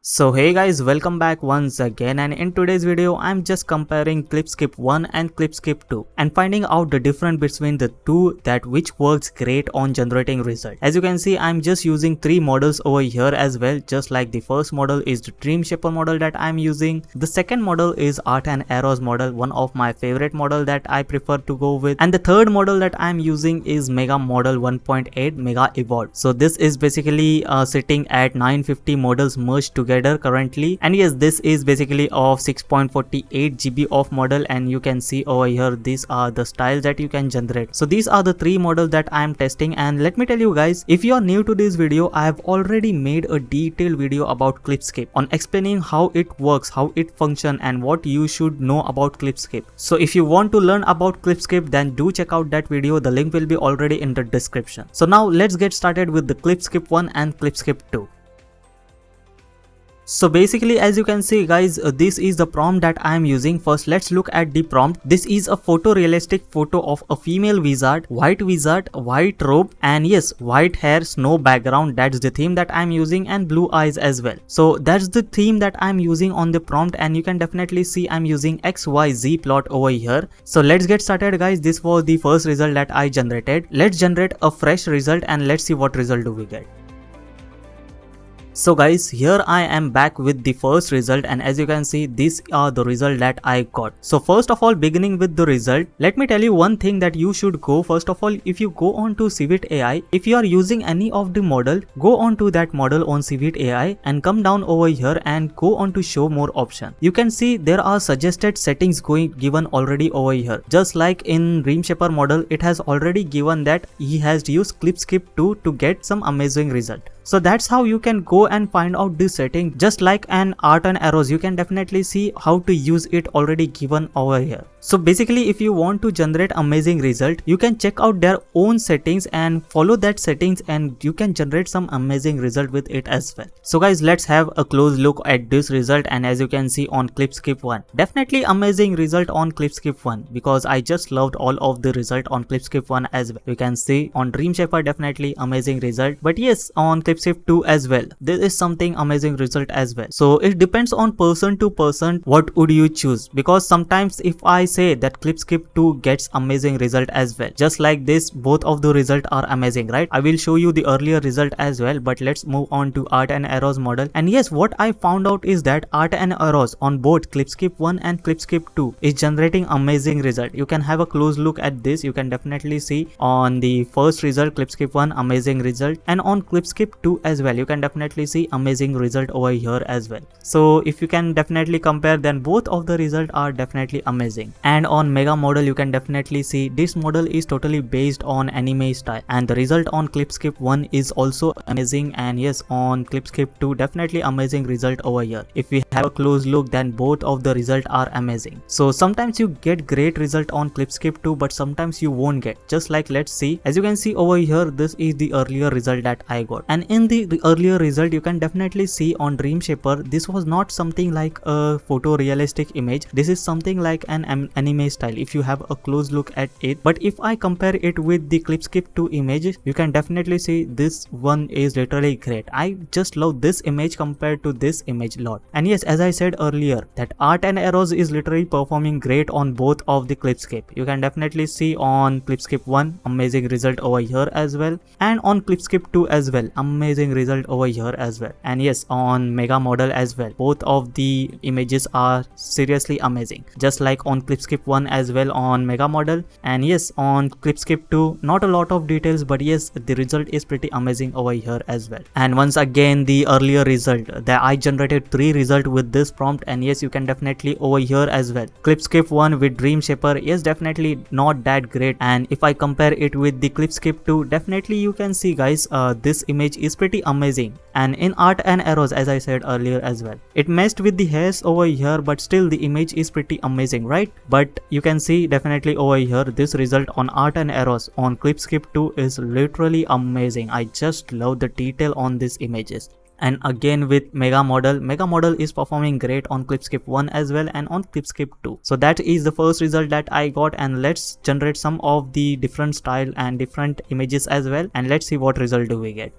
So hey guys, welcome back once again, and in today's video I'm just comparing Clipskip 1 and Clipskip 2 and finding out the difference between the two, that which works great on generating result. As you can see, I'm just using three models over here as well. Just like the first model is the Dream Shaper model that I'm using. The second model is Art and Arrows model, one of my favorite model that I prefer to go with. And the third model that I'm using is Mega Model 1.8 Mega Evolved. So this is basically sitting at 950 models merged together currently, and yes, this is basically of 6.48 GB of model, and you can see over here these are the styles that you can generate. So these are the three models that I am testing, and let me tell you guys, if you are new to this video, I have already made a detailed video about Clipskip on explaining how it works, how it functions, and what you should know about Clipskip. So if you want to learn about Clipskip, then do check out that video. The link will be already in the description. So now let's get started with the Clipskip 1 and Clipskip 2. So basically, as you can see guys, this is the prompt that I am using. First, let's look at the prompt. This is a photorealistic photo of a female wizard, white robe, and yes, white hair, snow background. That's the theme that I'm using, and blue eyes as well. So that's the theme that I'm using on the prompt, and you can definitely see I'm using XYZ plot over here. So let's get started guys. This was the first result that I generated. Let's generate a fresh result and let's see what result do we get. So guys, here I am back with the first result, and as you can see, these are the result that I got. So first of all, beginning with the result, let me tell you one thing that you should go. First of all, if you go on to Civit AI, if you are using any of the model, go on to that model on Civit AI and come down over here and go on to show more option. You can see there are suggested settings given already over here. Just like in Dream Shaper model, it has already given that he has used Clipskip 2 to get some amazing result. So that's how you can go and find out this setting. Just like an Art and Arrows, you can definitely see how to use it already given over here. So basically, if you want to generate amazing result, you can check out their own settings and follow that settings, and you can generate some amazing result with it as well. So guys, let's have a close look at this result, and as you can see on Clipskip 1, definitely amazing result on Clipskip 1, because I just loved all of the result on Clipskip 1 as well. You can see on Dream Shaper, definitely amazing result, but yes, on Clipskip 2 as well, there is something amazing result as well. So it depends on person to person what would you choose, because sometimes if I say that Clipskip 2 gets amazing result as well, just like this, both of the result are amazing, right? I will show you the earlier result as well, but let's move on to Art and Arrows model. And yes, what I found out is that Art and Arrows on both Clipskip 1 and Clipskip 2 is generating amazing result. You can have a close look at this. You can definitely see on the first result, Clipskip 1 amazing result, and on Clipskip 2 as well, you can definitely see amazing result over here as well. So if you can definitely compare, then both of the result are definitely amazing. And on Mega model, you can definitely see this model is totally based on anime style, and the result on Clipskip 1 is also amazing. And yes, on Clipskip 2, definitely amazing result over here. If we have a close look, then both of the result are amazing. So sometimes you get great result on Clipskip 2, but sometimes you won't get. Just like, let's see, as you can see over here, this is the earlier result that I got, and in the earlier result, you can definitely see on Dream Shaper, this was not something like a photorealistic image. This is something like an anime style if you have a close look at it. But if I compare it with the Clipskip 2 images, you can definitely see this one is literally great. I just love this image compared to this image lot. And yes, as I said earlier, that Art and Arrows is literally performing great on both of the Clipskip. You can definitely see on Clipskip 1 amazing result over here as well, and on Clipskip 2 as well, amazing result over here as well. And yes, on Mega model as well, both of the images are seriously amazing, just like on Clipskip 1 as well on Mega model. And yes, on Clipskip 2, not a lot of details, but yes, the result is pretty amazing over here as well. And once again, the earlier result that I generated 3 result with this prompt, and yes, you can definitely over here as well, Clipskip 1 with Dream Shaper is definitely not that great, and if I compare it with the Clipskip 2, definitely you can see guys, this image is pretty amazing. And in Art and Arrows, as I said earlier as well, it messed with the hairs over here, but still the image is pretty amazing, right? But you can see definitely over here, this result on Art and Arrows on Clipskip 2 is literally amazing. I just love the detail on these images. And again with Mega model is performing great on Clipskip 1 as well and on Clipskip 2. So that is the first result that I got, and let's generate some of the different style and different images as well, and let's see what result do we get.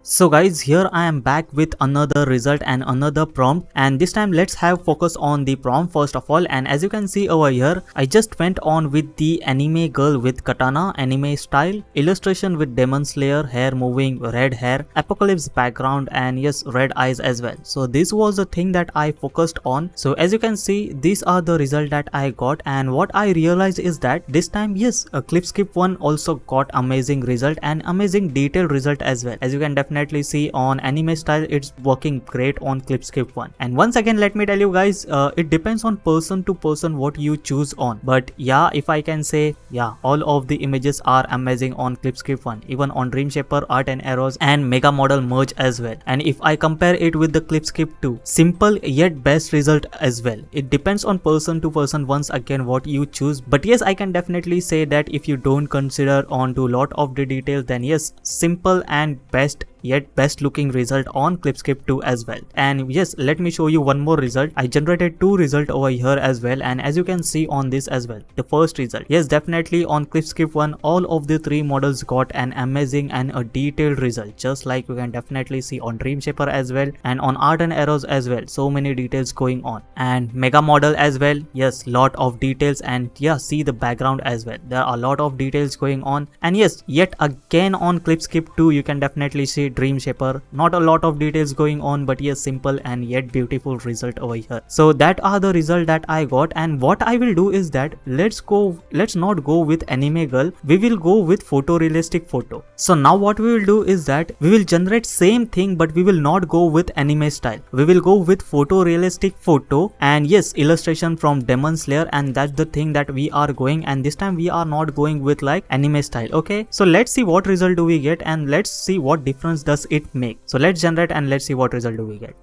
So guys, here I am back with another result and another prompt, and this time let's have focus on the prompt first of all. And as you can see over here, I just went on with the anime girl with katana anime style, illustration with demon slayer, hair moving, red hair, apocalypse background, and yes, red eyes as well. So this was the thing that I focused on. So as you can see, these are the result that I got, and what I realized is that this time yes, a clip skip one also got amazing result and amazing detailed result as well. As you can definitely see on anime style, it's working great on clip skip one. And once again, let me tell you guys, it depends on person to person what you choose on, but yeah, if I can say, yeah, all of the images are amazing on clip skip one, even on dream shaper, art and arrows, and mega model merge as well. And if I compare it with the clip skip 2, simple yet best result as well. It depends on person to person once again what you choose, but yes, I can definitely say that if you don't consider on to lot of the details, then yes, simple and best yet best looking result on clip skip 2 as well. And yes, let me show you one more result. I generated two result over here as well, and as you can see on this as well, the first result, yes, definitely on clip skip 1, all of the three models got an amazing and a detailed result, just like you can definitely see on dream shaper as well, and on art and arrows as well. So many details going on, and mega model as well, yes, lot of details. And yeah, see the background as well, there are a lot of details going on. And yes, yet again on clip skip 2, you can definitely see dream shaper, not a lot of details going on, but yes, simple and yet beautiful result over here. So that are the result that I got, and what I will do is that let's not go with anime girl, we will go with photorealistic photo. So now what we will do is that we will generate same thing, but we will not go with anime style, we will go with photorealistic photo, and yes, illustration from demon slayer, and that's the thing that we are going. And this time we are not going with like anime style. Okay, so let's see what result do we get, and let's see what difference does it make. So let's generate and let's see what result do we get.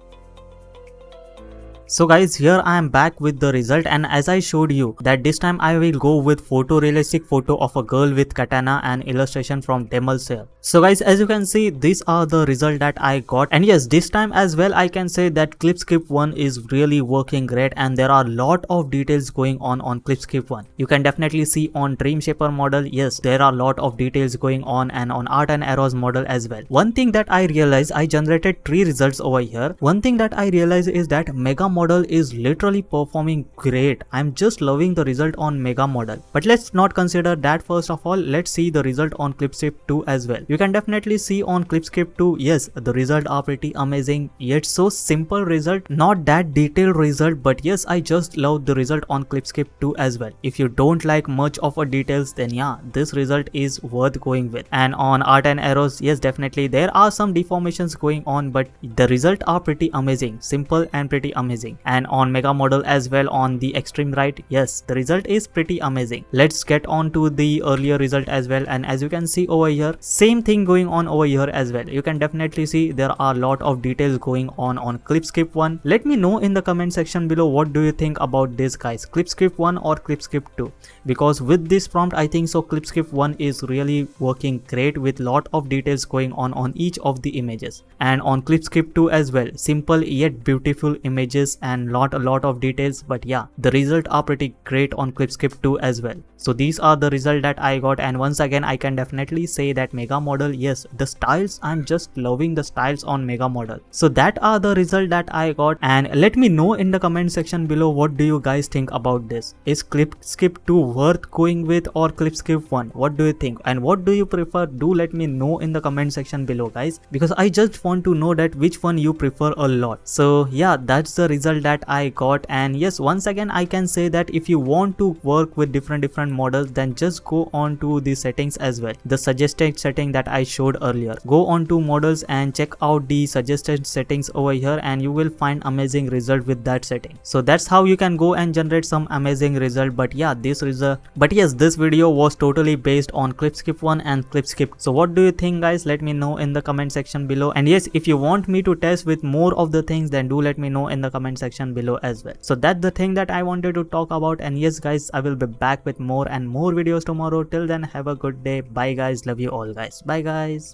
So guys, here I am back with the result, and as I showed you that this time I will go with photorealistic photo of a girl with katana and illustration from demon slayer. So guys, as you can see, these are the result that I got, and yes, this time as well I can say that clip skip 1 is really working great, and there are lot of details going on clip skip 1. You can definitely see on dream shaper model, yes, there are lot of details going on, and on art and arrows model as well. One thing that I realized, I generated 3 results over here. One thing that I realized is that mega model is literally performing great. I'm just loving the result on mega model, but let's not consider that. First of all, let's see the result on clip skip 2 as well. You can definitely see on clip skip 2, yes, the result are pretty amazing, yet so simple result, not that detailed result, but yes, I just love the result on clip skip 2 as well. If you don't like much of a details, then yeah, this result is worth going with. And on art and arrows, yes, definitely there are some deformations going on, but the result are pretty amazing, simple and pretty amazing. And on mega model as well, on the extreme right, yes, the result is pretty amazing. Let's get on to the earlier result as well, and as you can see over here, same thing going on over here as well. You can definitely see there are a lot of details going on clip skip 1. Let me know in the comment section below what do you think about this guys, clip skip 1 or clip skip 2, because with this prompt I think so clip skip 1 is really working great with lot of details going on each of the images. And on clip skip 2 as well, simple yet beautiful images and a lot of details, but yeah, the result are pretty great on clip skip 2 as well. So these are the result that I got, and once again I can definitely say that mega model, yes, the styles, I'm just loving the styles on mega model. So that are the result that I got, and let me know in the comment section below what do you guys think about this. Is clip skip 2 worth going with or clip skip 1? What do you think, and what do you prefer? Do let me know in the comment section below guys, because I just want to know that which one you prefer a lot. So yeah, that's the result that I got. And yes, once again I can say that if you want to work with different models, then just go on to the settings as well, the suggested setting that I showed earlier. Go on to models and check out the suggested settings over here, and you will find amazing result with that setting. So that's how you can go and generate some amazing result. But yeah, this video was totally based on clip skip 1 and clip skip. So what do you think guys? Let me know in the comment section below. And yes, if you want me to test with more of the things, then do let me know in the comment section below as well. So that's the thing that I wanted to talk about. And yes guys, I will be back with more and more videos tomorrow. Till then, have a good day. Bye guys, love you all guys. Bye guys.